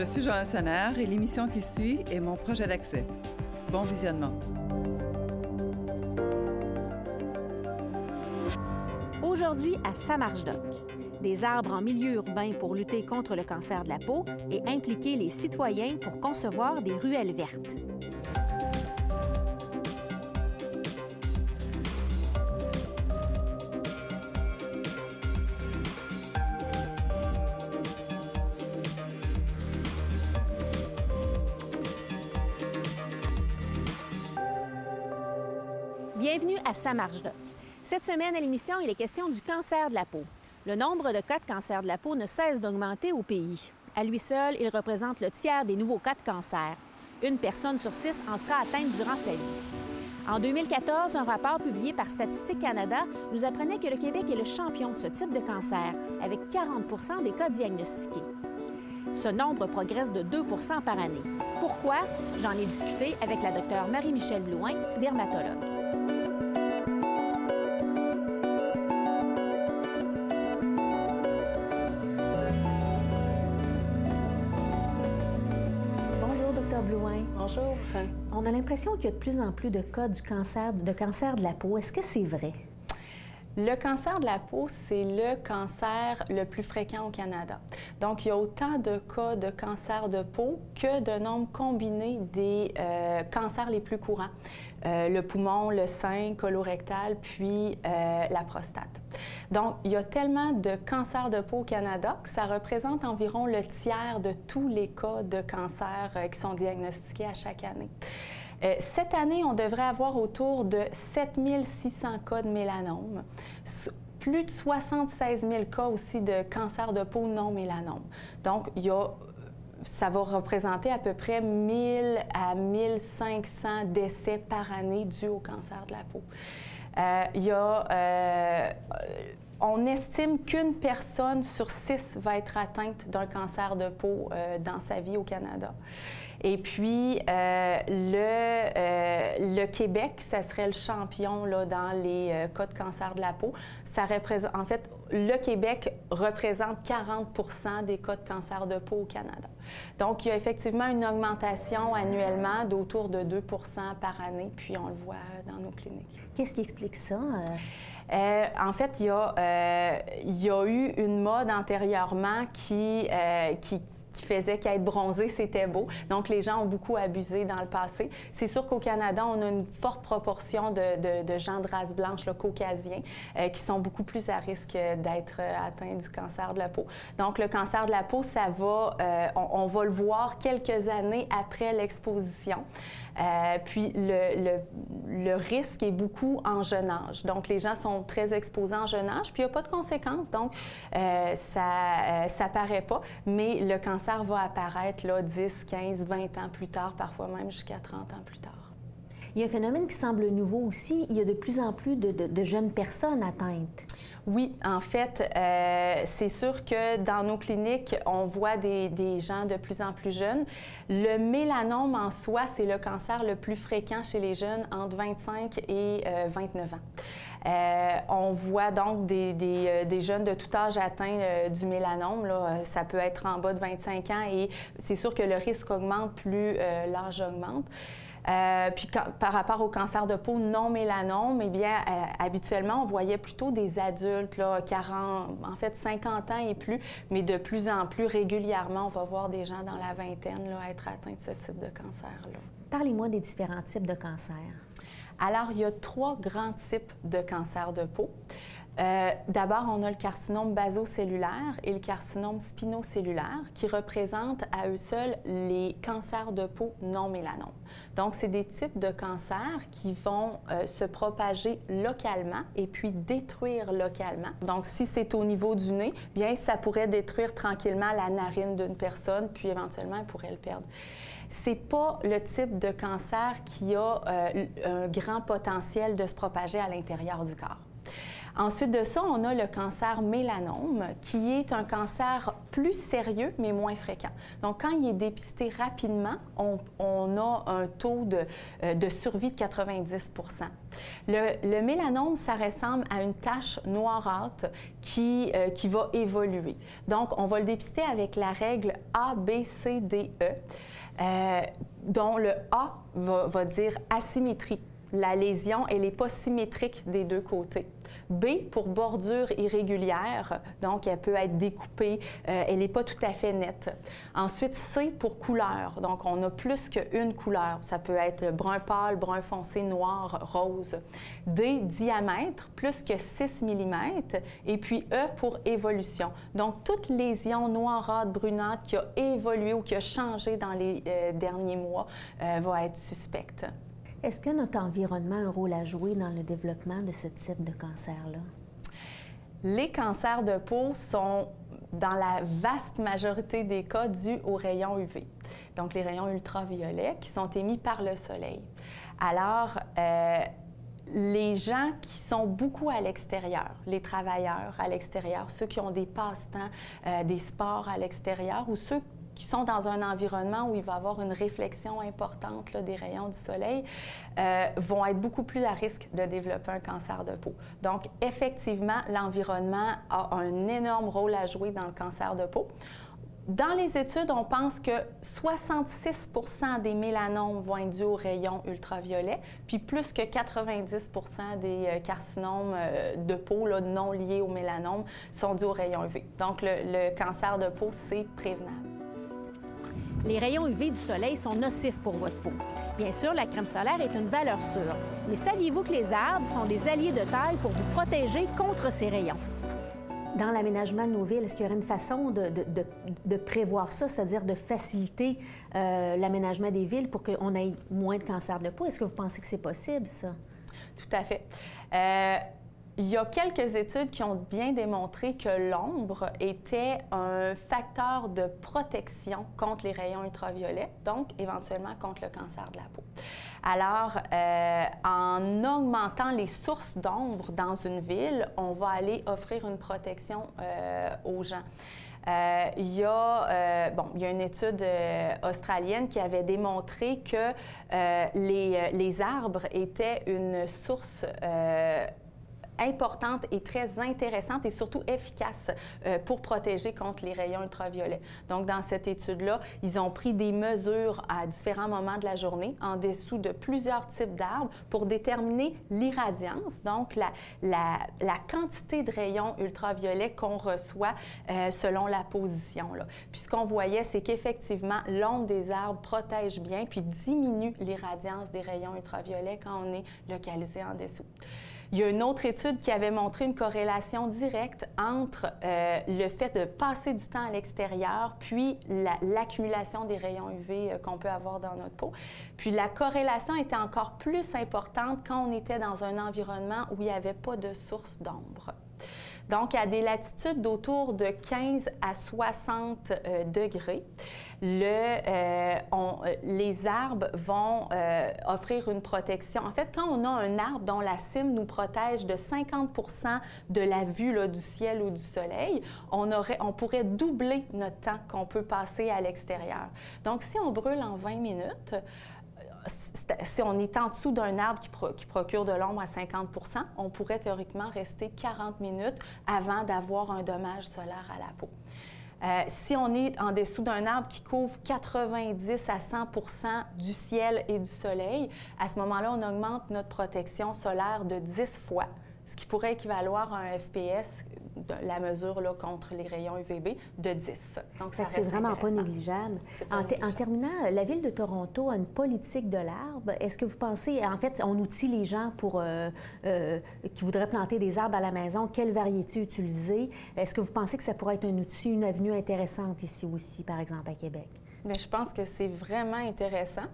Je suis Joanne Sonnard et l'émission qui suit est mon projet d'accès. Bon visionnement. Aujourd'hui, à Samarche-Doc, des arbres en milieu urbain pour lutter contre le cancer de la peau et impliquer les citoyens pour concevoir des ruelles vertes. Bienvenue à Samarche-Doc. Cette semaine à l'émission, il est question du cancer de la peau. Le nombre de cas de cancer de la peau ne cesse d'augmenter au pays. À lui seul, il représente le tiers des nouveaux cas de cancer. Une personne sur 6 en sera atteinte durant sa vie. En 2014, un rapport publié par Statistique Canada nous apprenait que le Québec est le champion de ce type de cancer, avec 40 des cas diagnostiqués. Ce nombre progresse de 2 par année. Pourquoi? J'en ai discuté avec la Dr Marie-Michelle Blouin, dermatologue. Bonjour. On a l'impression qu'il y a de plus en plus de cas du cancer de la peau. Est-ce que c'est vrai? Le cancer de la peau, c'est le cancer le plus fréquent au Canada. Donc, il y a autant de cas de cancer de peau que de nombre combiné des cancers les plus courants. Le poumon, le sein, colorectal, puis la prostate. Donc, il y a tellement de cancers de peau au Canada que ça représente environ le tiers de tous les cas de cancer qui sont diagnostiqués à chaque année. Cette année, on devrait avoir autour de 7600 cas de mélanome, plus de 76 000 cas aussi de cancer de peau non mélanome. Donc, ça va représenter à peu près 1000 à 1500 décès par année dus au cancer de la peau. On estime qu'une personne sur 6 va être atteinte d'un cancer de peau dans sa vie au Canada. Et puis, le Québec, ça serait le champion là, dans les cas de cancer de la peau. Ça représente, en fait, le Québec représente 40 des cas de cancer de peau au Canada. Donc, il y a effectivement une augmentation annuellement d'autour de 2 par année, puis on le voit dans nos cliniques. Qu'est-ce qui explique ça? En fait, il y a eu une mode antérieurement qui faisait qu'être bronzé, c'était beau. Donc, les gens ont beaucoup abusé dans le passé. C'est sûr qu'au Canada, on a une forte proportion de gens de race blanche, là, caucasiens, qui sont beaucoup plus à risque d'être atteints du cancer de la peau. Donc, le cancer de la peau, ça va, on va le voir quelques années après l'exposition. Puis, le risque est beaucoup en jeune âge. Donc, les gens sont très exposés en jeune âge, puis il n'y a pas de conséquences. Donc, ça paraît pas, mais le cancer va apparaître là, 10, 15, 20 ans plus tard, parfois même jusqu'à 30 ans plus tard. Il y a un phénomène qui semble nouveau aussi. Il y a de plus en plus de jeunes personnes atteintes. Oui, en fait, c'est sûr que dans nos cliniques, on voit des gens de plus en plus jeunes. Le mélanome en soi, c'est le cancer le plus fréquent chez les jeunes entre 25 et 29 ans. On voit donc des jeunes de tout âge atteints du mélanome. Là. Ça peut être en bas de 25 ans et c'est sûr que le risque augmente plus l'âge augmente. Puis par rapport au cancer de peau non mélanome, eh bien, habituellement, on voyait plutôt des adultes, là, 50 ans et plus, mais de plus en plus régulièrement, on va voir des gens dans la vingtaine là, être atteints de ce type de cancer-là. Parlez-moi des différents types de cancers. Alors, il y a 3 grands types de cancer de peau. D'abord, on a le carcinome basocellulaire et le carcinome spinocellulaire qui représentent à eux seuls les cancers de peau non mélanome. Donc, c'est des types de cancers qui vont se propager localement et puis détruire localement. Donc, si c'est au niveau du nez, bien, ça pourrait détruire tranquillement la narine d'une personne, puis éventuellement, elle pourrait le perdre. C'est pas le type de cancer qui a un grand potentiel de se propager à l'intérieur du corps. Ensuite de ça, on a le cancer mélanome, qui est un cancer plus sérieux, mais moins fréquent. Donc, quand il est dépisté rapidement, on a un taux de survie de 90 %. Le mélanome, ça ressemble à une tache noirâtre qui va évoluer. Donc, on va le dépister avec la règle A, B, C, D, E, dont le A va dire asymétrie. La lésion, elle n'est pas symétrique des deux côtés. B pour bordure irrégulière, donc elle peut être découpée, elle n'est pas tout à fait nette. Ensuite, C pour couleur, donc on a plus qu'une couleur. Ça peut être brun pâle, brun foncé, noir, rose. D, diamètre, plus que 6 mm. Et puis E pour évolution. Donc, toute lésion noirâtre, brunâtre qui a évolué ou qui a changé dans les derniers mois va être suspecte. Est-ce que notre environnement a un rôle à jouer dans le développement de ce type de cancer-là? Les cancers de peau sont, dans la vaste majorité des cas, dus aux rayons UV, donc les rayons ultraviolets qui sont émis par le soleil. Alors, les gens qui sont beaucoup à l'extérieur, les travailleurs à l'extérieur, ceux qui ont des passe-temps, des sports à l'extérieur ou ceux qui sont dans un environnement où il va y avoir une réflexion importante là, des rayons du soleil, vont être beaucoup plus à risque de développer un cancer de peau. Donc, effectivement, l'environnement a un énorme rôle à jouer dans le cancer de peau. Dans les études, on pense que 66 % des mélanomes vont être dus aux rayons ultraviolets, puis plus que 90 % des carcinomes de peau là, non liés au mélanome sont dus aux rayons UV. Donc, le cancer de peau, c'est prévenable. Les rayons UV du soleil sont nocifs pour votre peau. Bien sûr, la crème solaire est une valeur sûre. Mais saviez-vous que les arbres sont des alliés de taille pour vous protéger contre ces rayons? Dans l'aménagement de nos villes, est-ce qu'il y aurait une façon de prévoir ça, c'est-à-dire de faciliter l'aménagement des villes pour qu'on ait moins de cancers de peau? Est-ce que vous pensez que c'est possible, ça? Tout à fait. Il y a quelques études qui ont bien démontré que l'ombre était un facteur de protection contre les rayons ultraviolets, donc éventuellement contre le cancer de la peau. Alors, en augmentant les sources d'ombre dans une ville, on va aller offrir une protection aux gens. Il y a une étude australienne qui avait démontré que les arbres étaient une source importante et très intéressante et surtout efficace pour protéger contre les rayons ultraviolets. Donc, dans cette étude-là, ils ont pris des mesures à différents moments de la journée en dessous de plusieurs types d'arbres pour déterminer l'irradiance, donc la quantité de rayons ultraviolets qu'on reçoit selon la position, là. Puis, ce qu'on voyait, c'est qu'effectivement, l'ombre des arbres protège bien puis diminue l'irradiance des rayons ultraviolets quand on est localisé en dessous. Il y a une autre étude qui avait montré une corrélation directe entre le fait de passer du temps à l'extérieur puis l'accumulation des rayons UV qu'on peut avoir dans notre peau. Puis la corrélation était encore plus importante quand on était dans un environnement où il n'y avait pas de source d'ombre. Donc, à des latitudes d'autour de 15 à 60 degrés, les arbres vont offrir une protection. En fait, quand on a un arbre dont la cime nous protège de 50 % de la vue là, du ciel ou du soleil, on pourrait doubler notre temps qu'on peut passer à l'extérieur. Donc, si on brûle en 20 minutes, si on est en dessous d'un arbre qui procure de l'ombre à 50 % on pourrait théoriquement rester 40 minutes avant d'avoir un dommage solaire à la peau. Si on est en dessous d'un arbre qui couvre 90 à 100 % du ciel et du soleil, à ce moment-là, on augmente notre protection solaire de 10 fois, ce qui pourrait équivaloir à un FPS, la mesure là, contre les rayons UVB, de 10. Donc, ça c'est vraiment pas négligeable. En terminant, la Ville de Toronto a une politique de l'arbre. Est-ce que vous pensez, en fait, on outille les gens qui voudraient planter des arbres à la maison, quelle variété utiliser? Est-ce que vous pensez que ça pourrait être un outil, une avenue intéressante ici aussi, par exemple, à Québec? Bien, je pense que c'est vraiment intéressant.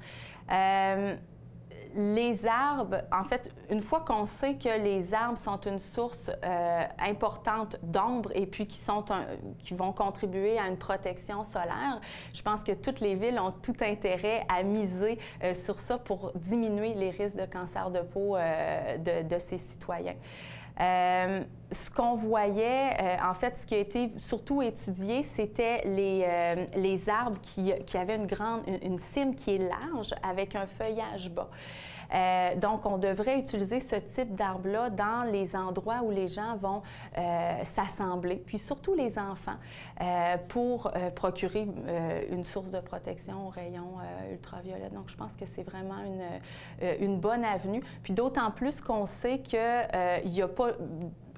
Les arbres, en fait, une fois qu'on sait que les arbres sont une source importante d'ombre et puis qui vont contribuer à une protection solaire, je pense que toutes les villes ont tout intérêt à miser sur ça pour diminuer les risques de cancer de peau de ses citoyens. Ce qu'on voyait, en fait, ce qui a été surtout étudié, c'était les arbres qui avaient une cime qui est large avec un feuillage bas. Donc, on devrait utiliser ce type d'arbre-là dans les endroits où les gens vont s'assembler, puis surtout les enfants, pour procurer une source de protection aux rayons ultraviolets. Donc, je pense que c'est vraiment une bonne avenue. Puis d'autant plus qu'on sait qu'il n'y a pas...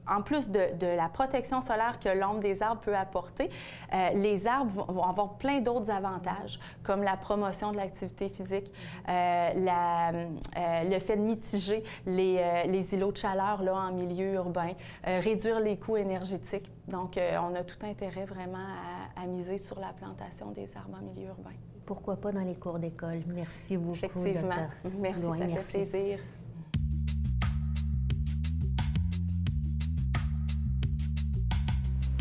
En plus de la protection solaire que l'ombre des arbres peut apporter, les arbres vont avoir plein d'autres avantages, comme la promotion de l'activité physique, le fait de mitiger les îlots de chaleur là, en milieu urbain, réduire les coûts énergétiques. Donc, on a tout intérêt vraiment à miser sur la plantation des arbres en milieu urbain. Pourquoi pas dans les cours d'école? Merci beaucoup, Effectivement. Dr. Merci, Blouin, ça fait plaisir.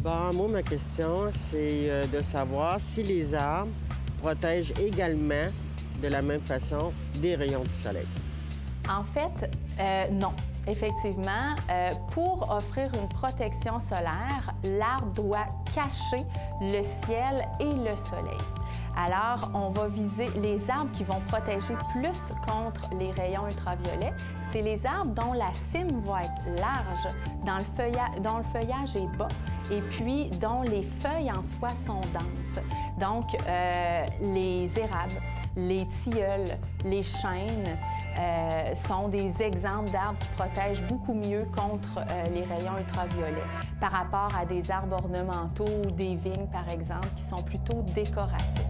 Bon, moi, ma question, c'est de savoir si les arbres protègent également, de la même façon, des rayons du soleil. En fait, non. Effectivement, pour offrir une protection solaire, l'arbre doit cacher le ciel et le soleil. Alors, on va viser les arbres qui vont protéger plus contre les rayons ultraviolets. C'est les arbres dont la cime va être large, dont le feuillage est bas et puis dont les feuilles en soi sont denses. Donc, les érables, les tilleuls, les chênes sont des exemples d'arbres qui protègent beaucoup mieux contre les rayons ultraviolets par rapport à des arbres ornementaux ou des vignes, par exemple, qui sont plutôt décoratifs.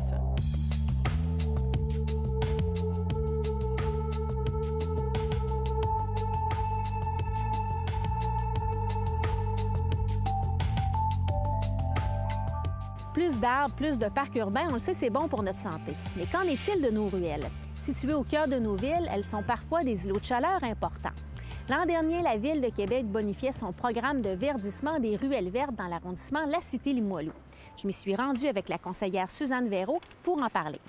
Plus d'arbres, plus de parcs urbains, on le sait, c'est bon pour notre santé. Mais qu'en est-il de nos ruelles? Situées au cœur de nos villes, elles sont parfois des îlots de chaleur importants. L'an dernier, la Ville de Québec bonifiait son programme de verdissement des ruelles vertes dans l'arrondissement La Cité-Limoilou. Je m'y suis rendue avec la conseillère Suzanne Véraud pour en parler.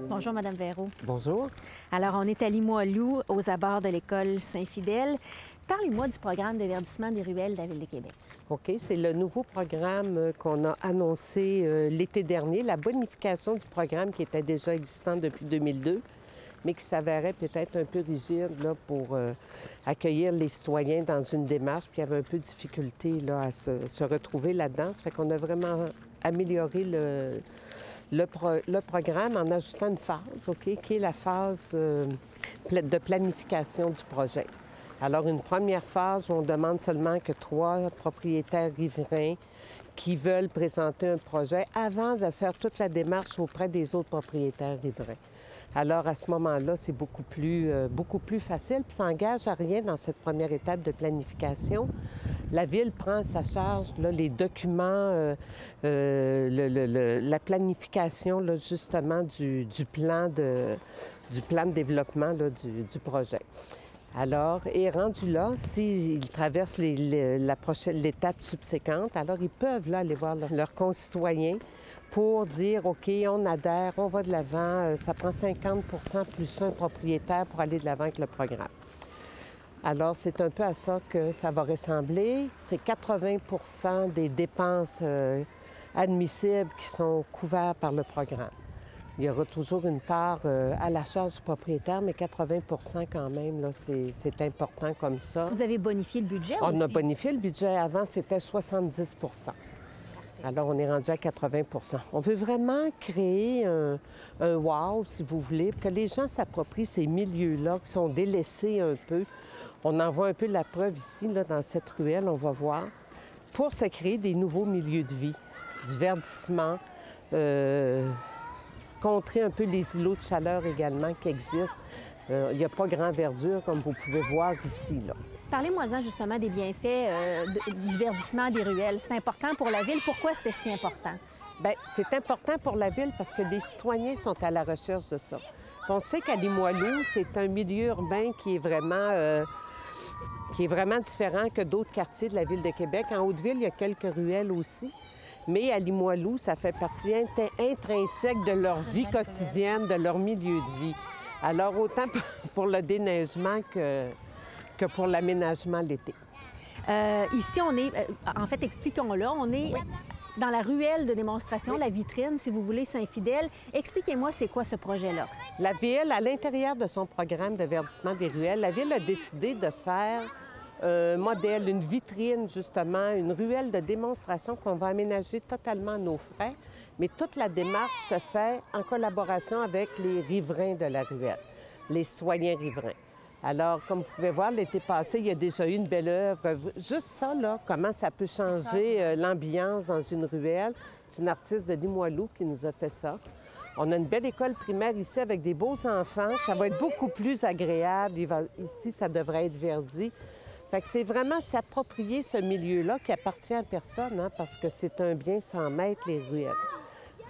Bonjour, Mme Véraud. Bonjour. Alors, on est à Limoilou, aux abords de l'école Saint-Fidèle. Parlez-moi du programme de verdissement des ruelles de la Ville de Québec. OK, c'est le nouveau programme qu'on a annoncé l'été dernier, la bonification du programme qui était déjà existant depuis 2002, mais qui s'avérait peut-être un peu rigide là, pour accueillir les citoyens dans une démarche, puis il y avait un peu de difficulté là, à se retrouver là-dedans. Ça fait qu'on a vraiment amélioré le programme en ajoutant une phase, OK, qui est la phase de planification du projet. Alors, une première phase où on demande seulement que 3 propriétaires riverains qui veulent présenter un projet avant de faire toute la démarche auprès des autres propriétaires riverains. Alors, à ce moment-là, c'est beaucoup plus facile, puis ça n'engage à rien dans cette première étape de planification. La Ville prend à sa charge là, les documents, la planification là, justement du plan de développement là, du projet. Alors, et rendu là, s'ils traversent l'étape subséquente, alors ils peuvent là, aller voir leurs concitoyens pour dire, OK, on adhère, on va de l'avant, ça prend 50 plus un propriétaire pour aller de l'avant avec le programme. Alors, c'est un peu à ça que ça va ressembler. C'est 80 des dépenses admissibles qui sont couvertes par le programme. Il y aura toujours une part à la charge du propriétaire, mais 80 quand même, là, c'est important comme ça. Vous avez bonifié le budget aussi? On a bonifié le budget. Avant, c'était 70 Alors, on est rendu à 80 On veut vraiment créer un wow, si vous voulez, pour que les gens s'approprient ces milieux-là qui sont délaissés un peu. On en voit un peu la preuve ici, là, dans cette ruelle, on va voir, pour se créer des nouveaux milieux de vie, du verdissement, contrer un peu les îlots de chaleur également qui existent. Il n'y a pas grand verdure, comme vous pouvez voir ici, là. Parlez-moi-en justement des bienfaits du verdissement des ruelles. C'est important pour la Ville. Pourquoi c'était si important? Bien, c'est important pour la Ville parce que les citoyens sont à la recherche de ça. Puis on sait qu'à Limoilou, c'est un milieu urbain qui est vraiment différent que d'autres quartiers de la Ville de Québec. En Haute-Ville, il y a quelques ruelles aussi. Mais à Limoilou, ça fait partie intrinsèque de leur vie quotidienne, de leur milieu de vie. Alors, autant pour le déneigement que pour l'aménagement l'été. Ici, on est, en fait, expliquons-le, on est dans la ruelle de démonstration, la vitrine, si vous voulez, Saint-Fidèle. Expliquez-moi, c'est quoi ce projet-là? La Ville, à l'intérieur de son programme de verdissement des ruelles, la Ville a décidé de faire un modèle, une vitrine, justement, une ruelle de démonstration qu'on va aménager totalement à nos frais. Mais toute la démarche se fait en collaboration avec les riverains de la ruelle, les citoyens riverains. Alors, comme vous pouvez voir, l'été passé, il y a déjà eu une belle œuvre. Juste ça, là, comment ça peut changer l'ambiance dans une ruelle. C'est une artiste de Limoilou qui nous a fait ça. On a une belle école primaire ici avec des beaux enfants. Ça va être beaucoup plus agréable. Ici, ça devrait être verdi. Fait que c'est vraiment s'approprier ce milieu-là qui appartient à personne, hein, parce que c'est un bien sans maître, les ruelles.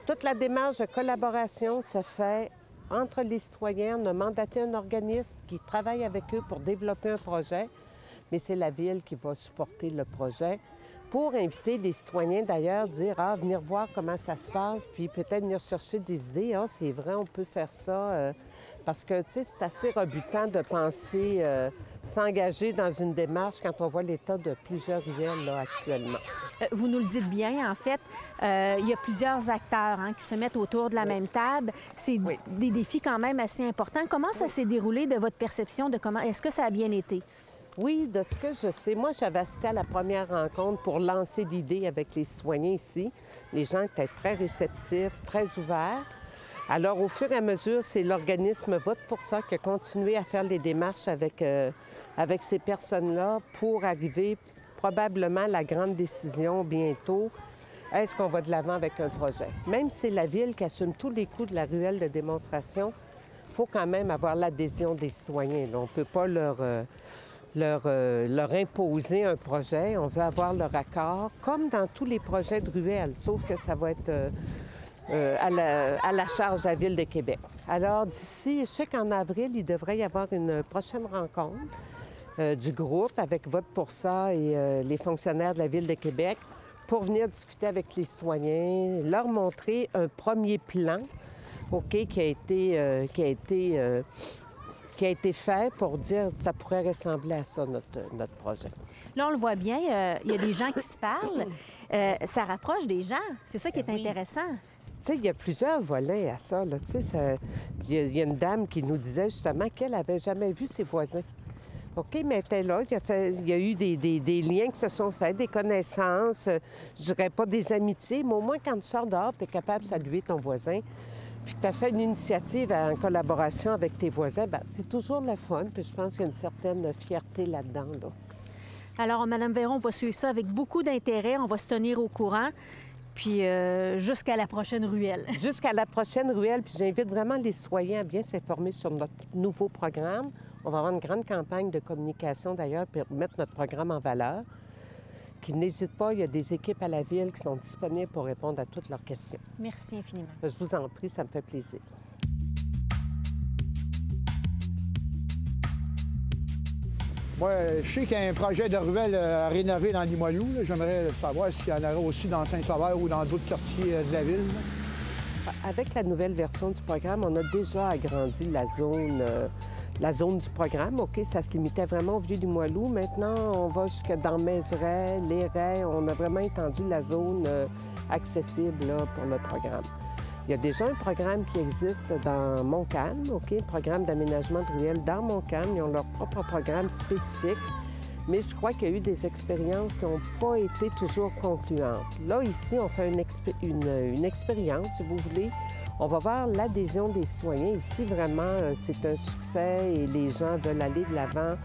Toute la démarche de collaboration se fait entre les citoyens. On a mandaté un organisme qui travaille avec eux pour développer un projet, mais c'est la Ville qui va supporter le projet pour inviter les citoyens d'ailleurs, dire « Ah, venir voir comment ça se passe, puis peut-être venir chercher des idées. Ah, c'est vrai, on peut faire ça. Parce que, tu sais, c'est assez rebutant de penser s'engager dans une démarche quand on voit l'état de plusieurs ruelles là, actuellement. Vous nous le dites bien, en fait, il y a plusieurs acteurs qui se mettent autour de la même table. C'est des défis quand même assez importants. Comment ça s'est déroulé de votre perception de comment... Est-ce que ça a bien été? Oui, de ce que je sais. Moi, j'avais assisté à la première rencontre pour lancer l'idée avec les citoyens ici. Les gens étaient très réceptifs, très ouverts. Alors, au fur et à mesure, c'est l'organisme Vote pour ça qui a continué à faire les démarches avec ces personnes-là pour arriver probablement à la grande décision bientôt. Est-ce qu'on va de l'avant avec un projet? Même si c'est la Ville qui assume tous les coûts de la ruelle de démonstration, il faut quand même avoir l'adhésion des citoyens. Là, on ne peut pas leur imposer un projet. On veut avoir leur accord, comme dans tous les projets de ruelle, sauf que ça va être à la charge de la Ville de Québec. Alors, d'ici, je sais qu'en avril, il devrait y avoir une prochaine rencontre du groupe avec Vote pour ça et les fonctionnaires de la Ville de Québec pour venir discuter avec les citoyens, leur montrer un premier plan, qui a été fait pour dire que ça pourrait ressembler à ça, notre projet. Là, on le voit bien, il y a des gens qui se parlent. Ça rapproche des gens. C'est ça qui est intéressant. Tu sais, il y a plusieurs volets à ça. Il y a une dame qui nous disait justement qu'elle n'avait jamais vu ses voisins. OK, mais elle était là. Il y a eu des liens qui se sont faits, des connaissances, je dirais pas des amitiés, mais au moins quand tu sors dehors, tu es capable de saluer ton voisin. Puis tu as fait une initiative en collaboration avec tes voisins, bien, c'est toujours le fun. Puis je pense qu'il y a une certaine fierté là-dedans. Là. Alors, Mme Veyron, on va suivre ça avec beaucoup d'intérêt. On va se tenir au courant. Puis jusqu'à la prochaine ruelle. Jusqu'à la prochaine ruelle. Puis j'invite vraiment les citoyens à bien s'informer sur notre nouveau programme. On va avoir une grande campagne de communication, d'ailleurs, pour mettre notre programme en valeur. Qu'ils n'hésitent pas, il y a des équipes à la Ville qui sont disponibles pour répondre à toutes leurs questions. Merci infiniment. Je vous en prie, ça me fait plaisir. Moi, je sais qu'il y a un projet de ruelle à rénover dans Limoilou. J'aimerais savoir s'il y en aurait aussi dans Saint-Sauveur ou dans d'autres quartiers de la ville. Avec la nouvelle version du programme, on a déjà agrandi la zone du programme. OK, ça se limitait vraiment au Vieux-Limoilou. Maintenant, on va jusque dans Mézeray, Les Raies. On a vraiment étendu la zone accessible là, pour le programme. Il y a déjà un programme qui existe dans Montcalm, OK, un programme d'aménagement de ruelles dans Montcalm. Ils ont leur propre programme spécifique. Mais je crois qu'il y a eu des expériences qui n'ont pas été toujours concluantes. Là, ici, on fait une expérience, si vous voulez. On va voir l'adhésion des citoyens. Ici, vraiment, c'est un succès et les gens veulent aller de l'avant,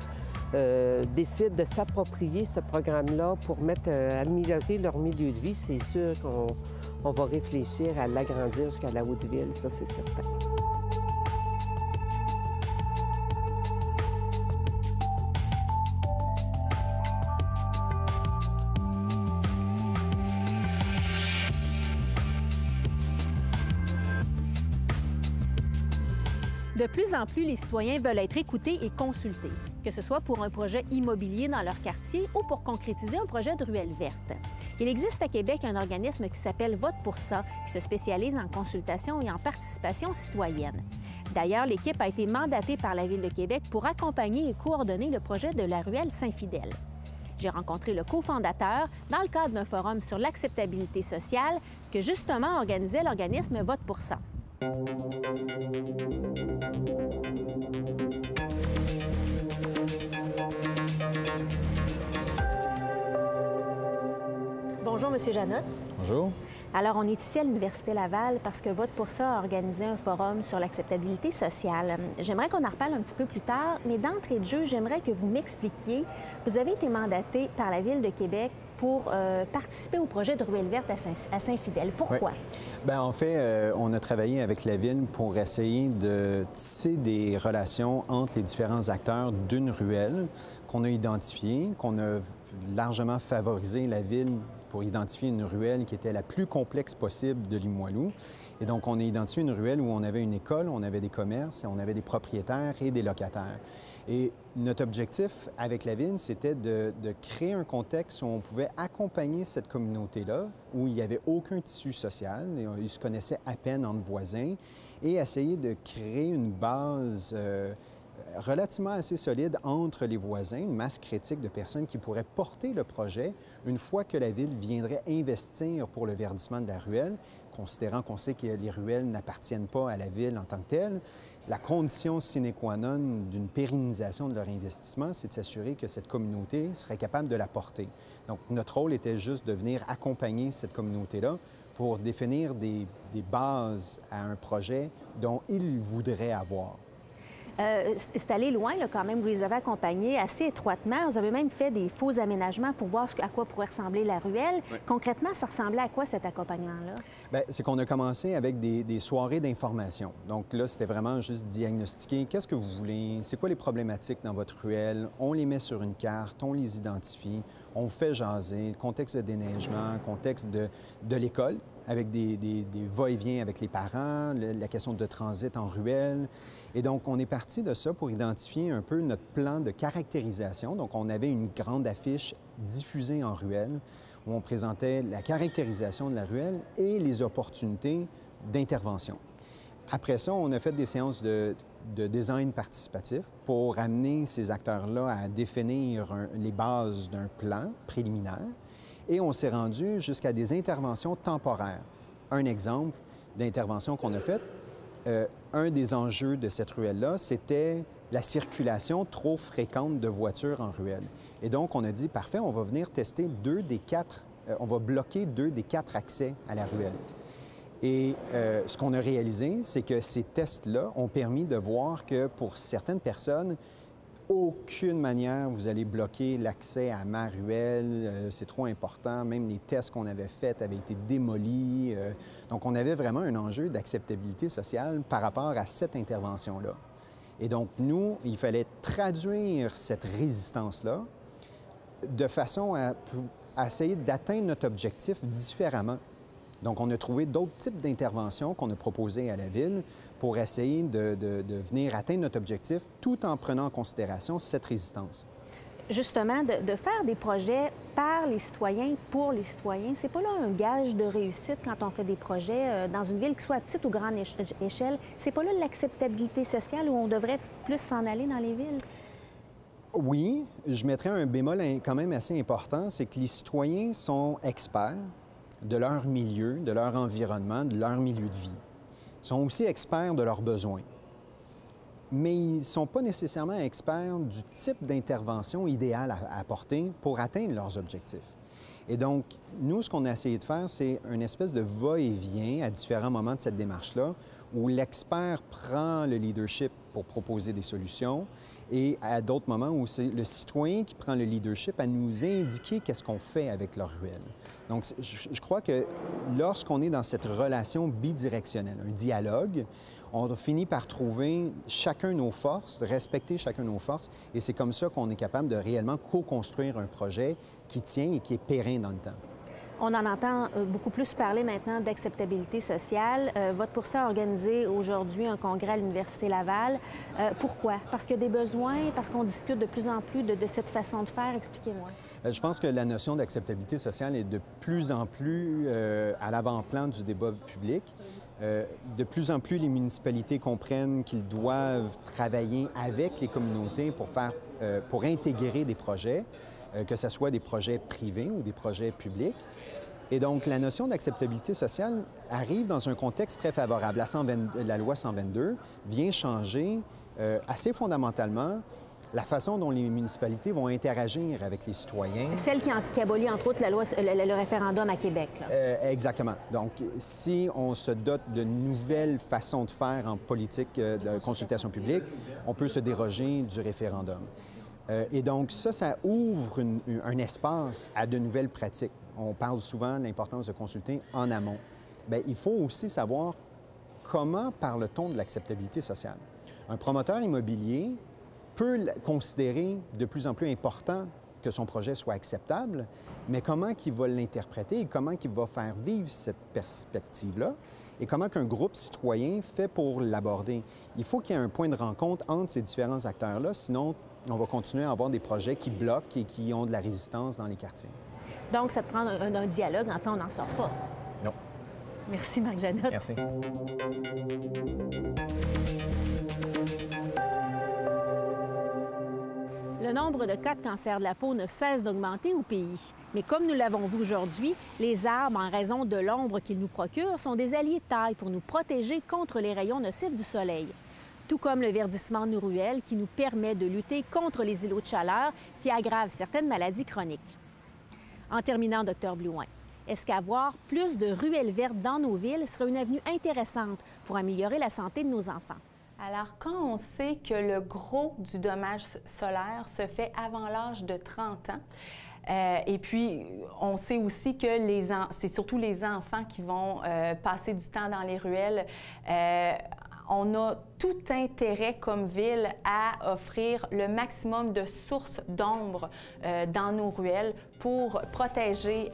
décident de s'approprier ce programme-là pour améliorer leur milieu de vie. C'est sûr qu'on va réfléchir à l'agrandir jusqu'à la Haute-Ville, ça, c'est certain. De plus en plus, les citoyens veulent être écoutés et consultés, que ce soit pour un projet immobilier dans leur quartier ou pour concrétiser un projet de ruelle verte. Il existe à Québec un organisme qui s'appelle Vote pour ça, qui se spécialise en consultation et en participation citoyenne. D'ailleurs, l'équipe a été mandatée par la Ville de Québec pour accompagner et coordonner le projet de la ruelle Saint-Fidèle. J'ai rencontré le cofondateur dans le cadre d'un forum sur l'acceptabilité sociale que justement organisait l'organisme Vote pour ça. Bonjour, M. Janotte. Bonjour. Alors, on est ici à l'Université Laval parce que Vote pour ça a organisé un forum sur l'acceptabilité sociale. J'aimerais qu'on en reparle un petit peu plus tard, mais d'entrée de jeu, j'aimerais que vous m'expliquiez. Vous avez été mandaté par la Ville de Québec pour participer au projet de ruelle verte à Saint-Fidèle. Pourquoi? Oui. Bien, en fait, on a travaillé avec la Ville pour essayer de tisser des relations entre les différents acteurs d'une ruelle qu'on a identifiée, qu'on a largement favorisé la Ville pour identifier une ruelle qui était la plus complexe possible de Limoilou. Et donc, on a identifié une ruelle où on avait une école, on avait des commerces, on avait des propriétaires et des locataires. Et notre objectif avec la Ville, c'était de créer un contexte où on pouvait accompagner cette communauté-là, où il n'y avait aucun tissu social, ils se connaissaient à peine entre voisins, et essayer de créer une base relativement assez solide entre les voisins, une masse critique de personnes qui pourraient porter le projet une fois que la Ville viendrait investir pour le verdissement de la ruelle, considérant qu'on sait que les ruelles n'appartiennent pas à la Ville en tant que telle. La condition sine qua non d'une pérennisation de leur investissement, c'est de s'assurer que cette communauté serait capable de la porter. Donc, notre rôle était juste de venir accompagner cette communauté-là pour définir des bases à un projet dont ils voudraient avoir. C'est allé loin, là, quand même. Vous les avez accompagnés assez étroitement. Vous avez même fait des faux aménagements pour voir à quoi pourrait ressembler la ruelle. Oui. Concrètement, ça ressemblait à quoi, cet accompagnement-là? Bien, c'est qu'on a commencé avec des soirées d'information. Donc là, c'était vraiment juste diagnostiquer qu'est-ce que vous voulez, c'est quoi les problématiques dans votre ruelle. On les met sur une carte, on les identifie, on vous fait jaser, le contexte de déneigement, le contexte de l'école, avec des va-et-vient avec les parents, la question de transit en ruelle. Et donc, on est parti de ça pour identifier un peu notre plan de caractérisation. Donc, on avait une grande affiche diffusée en ruelle où on présentait la caractérisation de la ruelle et les opportunités d'intervention. Après ça, on a fait des séances de design participatif pour amener ces acteurs-là à définir les bases d'un plan préliminaire. Et on s'est rendu jusqu'à des interventions temporaires. Un exemple d'intervention qu'on a faite, un des enjeux de cette ruelle-là, c'était la circulation trop fréquente de voitures en ruelle. Et donc, on a dit, parfait, on va venir tester on va bloquer 2 des 4 accès à la ruelle. Et ce qu'on a réalisé, c'est que ces tests-là ont permis de voir que pour certaines personnes, aucune manière vous allez bloquer l'accès à ma ruelle, c'est trop important. Même les tests qu'on avait faits avaient été démolis. Donc, on avait vraiment un enjeu d'acceptabilité sociale par rapport à cette intervention-là. Et donc, nous, il fallait traduire cette résistance-là de façon à essayer d'atteindre notre objectif différemment. Donc, on a trouvé d'autres types d'interventions qu'on a proposées à la Ville pour essayer de venir atteindre notre objectif tout en prenant en considération cette résistance. Justement, de faire des projets par les citoyens, pour les citoyens, c'est pas là un gage de réussite quand on fait des projets dans une ville qui soit à petite ou grande échelle? C'est pas là l'acceptabilité sociale où on devrait plus s'en aller dans les villes? Oui, je mettrais un bémol quand même assez important, c'est que les citoyens sont experts de leur milieu, de leur environnement, de leur milieu de vie. Ils sont aussi experts de leurs besoins. Mais ils ne sont pas nécessairement experts du type d'intervention idéale à apporter pour atteindre leurs objectifs. Et donc, nous, ce qu'on a essayé de faire, c'est une espèce de va-et-vient à différents moments de cette démarche-là, où l'expert prend le leadership pour proposer des solutions, et à d'autres moments où c'est le citoyen qui prend le leadership à nous indiquer qu'est-ce qu'on fait avec leur ruelle. Donc, je crois que lorsqu'on est dans cette relation bidirectionnelle, un dialogue, on finit par trouver chacun nos forces, respecter chacun nos forces, et c'est comme ça qu'on est capable de réellement co-construire un projet qui tient et qui est pérenne dans le temps. On en entend beaucoup plus parler maintenant d'acceptabilité sociale. Vote pour ça a organisé aujourd'hui un congrès à l'Université Laval. Pourquoi? Parce qu'il y a des besoins, parce qu'on discute de plus en plus de cette façon de faire. Expliquez-moi. Je pense que la notion d'acceptabilité sociale est de plus en plus à l'avant-plan du débat public. De plus en plus, les municipalités comprennent qu'ils doivent travailler avec les communautés pour intégrer des projets, que ce soit des projets privés ou des projets publics. Et donc, la notion d'acceptabilité sociale arrive dans un contexte très favorable. La loi 122 vient changer assez fondamentalement la façon dont les municipalités vont interagir avec les citoyens. Celle qui abolit, entre autres, le référendum à Québec. Exactement. Donc, si on se dote de nouvelles façons de faire en politique de consultation publique, on peut se déroger du référendum. Et donc, ça ouvre un espace à de nouvelles pratiques. On parle souvent de l'importance de consulter en amont. Bien, il faut aussi savoir comment parle-t-on de l'acceptabilité sociale. Un promoteur immobilier peut considérer de plus en plus important que son projet soit acceptable, mais comment il va l'interpréter et comment il va faire vivre cette perspective-là et comment qu'un groupe citoyen fait pour l'aborder. Il faut qu'il y ait un point de rencontre entre ces différents acteurs-là, sinon on va continuer à avoir des projets qui bloquent et qui ont de la résistance dans les quartiers. Donc, ça te prend un dialogue. Enfin, on n'en sort pas. Non. Merci, Marc Janotte. Merci. Le nombre de cas de cancer de la peau ne cesse d'augmenter au pays. Mais comme nous l'avons vu aujourd'hui, les arbres, en raison de l'ombre qu'ils nous procurent, sont des alliés de taille pour nous protéger contre les rayons nocifs du soleil. Tout comme le verdissement de nos ruelles qui nous permet de lutter contre les îlots de chaleur qui aggravent certaines maladies chroniques. En terminant, Dr Blouin, est-ce qu'avoir plus de ruelles vertes dans nos villes serait une avenue intéressante pour améliorer la santé de nos enfants? Alors, quand on sait que le gros du dommage solaire se fait avant l'âge de 30 ans, et puis on sait aussi que c'est surtout les enfants qui vont passer du temps dans les ruelles, on a tout intérêt comme ville à offrir le maximum de sources d'ombre dans nos ruelles pour protéger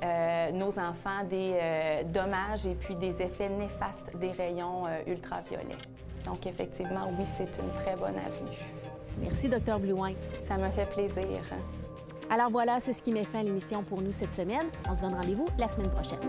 nos enfants des dommages et puis des effets néfastes des rayons ultraviolets. Donc, effectivement, oui, c'est une très bonne avenue. Merci, Dr Blouin. Ça me fait plaisir. Alors voilà, c'est ce qui met fin à l'émission pour nous cette semaine. On se donne rendez-vous la semaine prochaine.